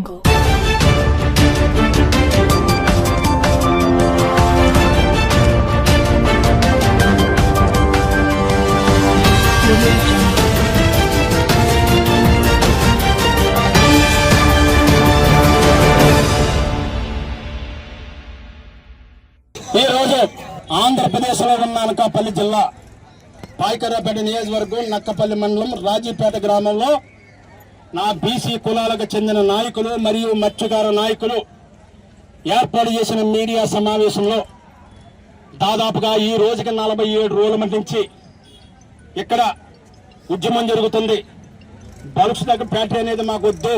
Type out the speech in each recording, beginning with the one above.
ఈ రోజు ఆంధ్రప్రదేశ్ లో ఉన్న అనకాపల్లి జిల్లా పాయకరాపేట నియోజకవర్గం నక్కపల్లి మండలం రాజీపేట గ్రామంలో నా బీసీ కులాలకు చెందిన నాయకులు మరియు మత్స్యకార నాయకులు ఏర్పాటు చేసిన మీడియా సమావేశంలో దాదాపుగా ఈ రోజుకి 47 రోజుల నుంచి ఇక్కడ ఉద్యమం జరుగుతుంది. బలుసు దగ్గర ఫ్యాక్టరీ అనేది మాకు వద్దు.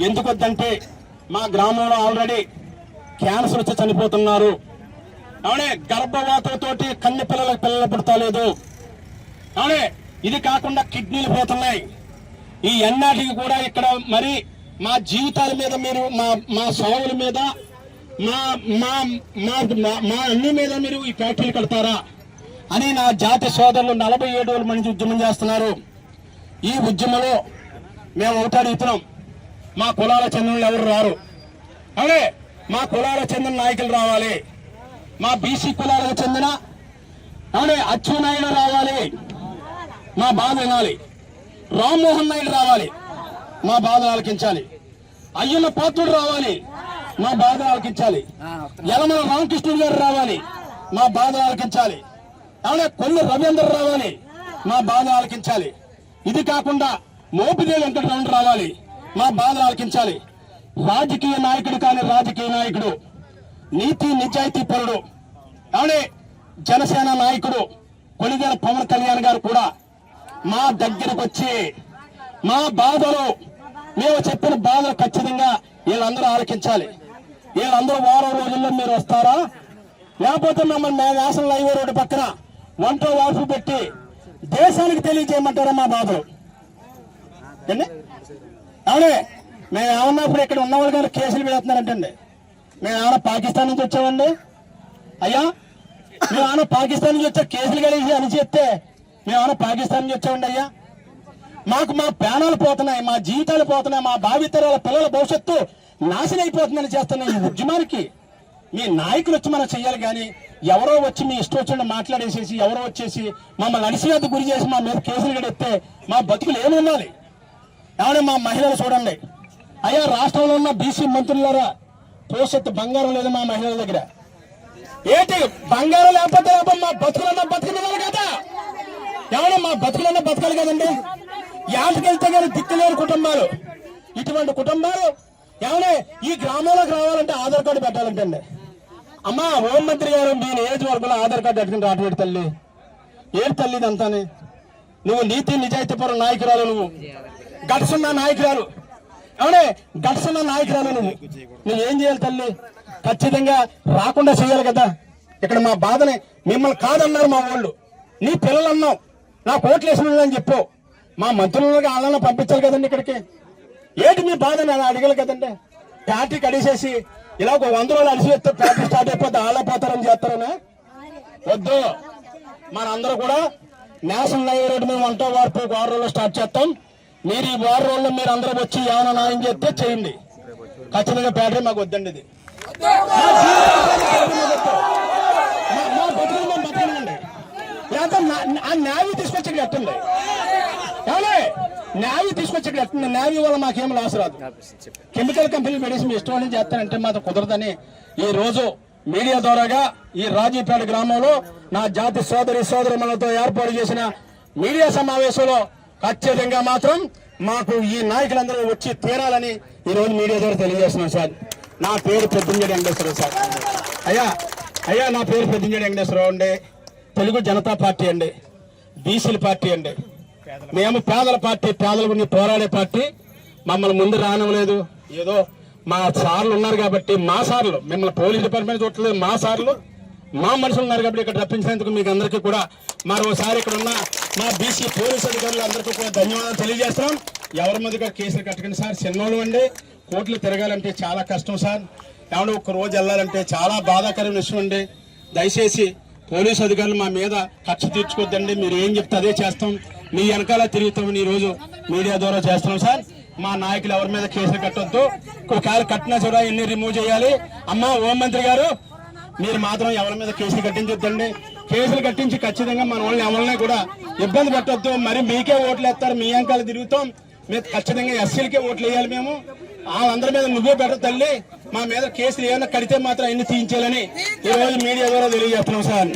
ఎందుకు వద్దంటే మా గ్రామంలో ఆల్రెడీ క్యాన్సర్ వచ్చి చనిపోతున్నారు. అవునే గర్భవాతంతోటి కన్నె పిల్లలు పుడతలేదు. అవునే ఇది కాకుండా కిడ్నీలు పోతున్నాయి. ఈ ఎన్నాటికి కూడా ఇక్కడ మరి మా జీవితాల మీద మీరు మా సాగుల మీద మా అన్ని మీద మీరు ఈ ఫ్యాక్టరీలు కడతారా అని నా జాతి సోదరులు 47 రోజుల మంది ఉద్యమం చేస్తున్నారు. ఈ ఉద్యమంలో మేము ఒకటి అడుగుతున్నాం, మా కులాల చెందిన ఎవరు రారు. అవునే మా కులాల చెందిన నాయకులు రావాలి. మా బీసీ కులాలకు చెందిన అవునే అచ్చెన్నాయుడు రావాలి, మా బాధ వినాలి. రామ్మోహన్ నాయుడు రావాలి, మా బాధలు ఆలకించాలి. అయ్యన్న పాత్రుడు రావాలి, మా బాధలు ఆలకించాలి. యలమల రామకృష్ణుడు గారు రావాలి, మా బాధలు ఆలకించాలి. అవునే కొల్లు రవీంద్ర రావాలి, మా బాధలు ఆలకించాలి. ఇది కాకుండా మోపిదేవి వెంకటరమణ రావాలి, మా బాధలు ఆలకించాలి. రాజకీయ నాయకుడు కాని రాజకీయ నాయకుడు, నీతి నిజాయితీ పరుడు, అవునే జనసేన నాయకుడు కొలిదేల పవన్ కళ్యాణ్ గారు కూడా మా దగ్గరకు వచ్చి మా బాధలు మేము చెప్పిన బాధలు ఖచ్చితంగా వీళ్ళందరూ ఆలకించాలి. వీళ్ళందరూ వారం రోజుల్లో మీరు వస్తారా, లేకపోతే మమ్మల్ని మా వాసనలు హైవే రోడ్డు పక్కన వంట వార్పు పెట్టి దేశానికి తెలియజేయమంటారా మా బాధలు? అవునే మేము ఏమన్నప్పుడు ఇక్కడ ఉన్న వాళ్ళు గారు కేసులు పెడుతున్నారంటండి. మేము ఏమన్నా పాకిస్తాన్ నుంచి వచ్చామండి? అయ్యా మేము ఏమన్నా పాకిస్తాన్ నుంచి వచ్చా కేసులు కలిసి అని చెప్తే మేము ఏమన్నా పాకిస్తాన్ నుంచి వచ్చామండి? అయ్యా మాకు మా ప్రాణాలు పోతున్నాయి, మా జీవితాలు పోతున్నాయి, మా భావితరాల పిల్లల భవిష్యత్తు నాశనం అయిపోతుందని చేస్తున్న ఈ ఉద్యమానికి మీ నాయకులు వచ్చి మనం చెయ్యాలి. కానీ ఎవరో వచ్చి మీ ఇష్టం వచ్చిన మాట్లాడేసేసి ఎవరో వచ్చేసి మమ్మల్ని అణిసివేతకు గురి చేసి మా మీద కేసులు గడిస్తే మా బతుకులు ఏముండాలి? ఏమన్నా మా మహిళలు చూడండి. అయ్యా రాష్ట్రంలో ఉన్న బీసీ మంత్రులారా భవిష్యత్తు బంగారం లేదు మా మహిళల దగ్గర. ఏంటి బంగారం లేకపోతే మా బతుకులన్నా బతుకులు కదా? ఏమన్నా మా బతుకులన్నా బతకాలి కదండి. యాటకెళ్తే కానీ దిక్కులేని కుటుంబాలు, ఇటువంటి కుటుంబాలు ఏమన్నా ఈ గ్రామంలోకి రావాలంటే ఆధార్ కార్డు పెట్టాలంటండి. అమ్మా హోంమంత్రి గారు మీ నియోజకవర్గంలో ఆధార్ కార్డు పెట్టుకుని రావట్లేదు తల్లి. ఏడు తల్లి ఇదంతానే? నువ్వు నీతి నిజాయితీపర నాయకురాలు, నువ్వు గడుసున్న నాయకురాలు. అవునే గడుసున్న నాయకురాలు నువ్వేం చేయాలి తల్లి? ఖచ్చితంగా రాకుండా చేయాలి కదా. ఇక్కడ మా బాధని మిమ్మల్ని కాదన్నారు మా వాళ్ళు, నీ పిల్లలు అన్నావు, నా కోట్లు వేసిన చెప్పు. మా మంత్రులకి వాళ్ళని పంపించాలి కదండి ఇక్కడికి. ఏంటి మీ బాధని అలా అడగాలి కదండి. ఫ్యాక్టరీ కడిసేసి ఇలా ఒక 100 రోజులు అడిసిస్తే ఫ్యాక్టరీ స్టార్ట్ అయిపోతే ఆళ్ళపోతారని చేస్తారనే వద్దు. మనందరూ కూడా నేషనల్ హైవే రోడ్డు మేము వంట వార్పు 6 రోజుల్లో స్టార్ట్ చేస్తాం. మీరు ఈ 6 రోజుల్లో మీరు అందరూ వచ్చి ఏమైనా న్యాయం చేస్తే చేయండి. ఖచ్చితంగా ఫ్యాక్టరీ మాకు వద్దండి. ఇది మా బతుకులు మేము బతకనండి. లేకపోతే ఆ న్యాయం తీసుకొచ్చి ఇక్కడ ఎట్టండి. ఏమన్నా న్యాయం తీసుకొచ్చి ఇక్కడ ఎట్టండి. న్యాయం వల్ల మాకేం లాస్ రాదు. కెమికల్ కంపెనీలు పెడేసి మీ ఇష్టం చేస్తానంటే మాత్రం కుదరదని ఈ రోజు మీడియా ద్వారాగా ఈ రాజీపేట గ్రామంలో నా జాతి సోదరులతో ఏర్పాటు చేసిన మీడియా సమావేశంలో ఖచ్చితంగా మాత్రం మాకు ఈ నాయకులందరూ వచ్చి తీరాలని ఈ రోజు మీడియా ద్వారా తెలియజేస్తున్నాం సార్. నా పేరు పెద్దంజడి వెంకటేశ్వరరావు సార్. అయ్యా నా పేరు పెద్దంజడి వెంకటేశ్వరరావు అండి. తెలుగు జనతా పార్టీ అండి, బీసీల పార్టీ అండి. మేము పేదల పార్టీ, పేదల గురించి పోరాడే పార్టీ. మమ్మల్ని ముందు రానివ్వలేదు. ఏదో మా సార్లు ఉన్నారు కాబట్టి, మా సార్లు మిమ్మల్ని పోలీస్ డిపార్ట్మెంట్ చూడలేదు, మా సార్లు మా మనుషులు ఉన్నారు కాబట్టి ఇక్కడ రప్పించినందుకు మీకు అందరికీ కూడా మరోసారి ఇక్కడ ఉన్న మా బీసీ పోలీసు అధికారులు అందరికీ కూడా ధన్యవాదాలు తెలియజేస్తున్నాం. ఎవరి మీద కేసులు కట్టకండి సార్. చిన్నోళ్ళు అండి, కోర్టులు తిరగాలంటే చాలా కష్టం సార్. ఏమన్నా ఒక రోజు వెళ్ళాలంటే చాలా బాధాకరమైన విషయం అండి. దయచేసి పోలీసు అధికారులు మా మీద కక్ష తీర్చుకోవద్దండి. మీరు ఏం చెప్తే అదే చేస్తాం, మీ వెనకాల తిరుగుతామని ఈ రోజు మీడియా ద్వారా చేస్తున్నాం సార్. మా నాయకులు ఎవరి మీద కేసులు కట్టొద్దు, ఒకవేళ కట్టినా కూడా ఎన్ని రిమూవ్ చేయాలి. అమ్మా హోంమంత్రి గారు, మీరు మాత్రం ఎవరి మీద కేసులు కట్టించొద్దండి. కేసులు కట్టించి ఖచ్చితంగా మన వాళ్ళని ఎవరిని కూడా ఇబ్బంది పెట్టొద్దు. మరి మీకే ఓట్లు వేస్తారు, మీ అంకాలు తిరుగుతాం. మీరు ఖచ్చితంగా ఎస్సీలకే ఓట్లు వేయాలి. మేము వాళ్ళందరి మీద నువ్వే పెట్ట తల్లి, మా మీద కేసులు ఏమైనా కడితే మాత్రం అన్ని తీయించాలని ఈ రోజు మీడియా ద్వారా తెలియజేస్తున్నాం సార్.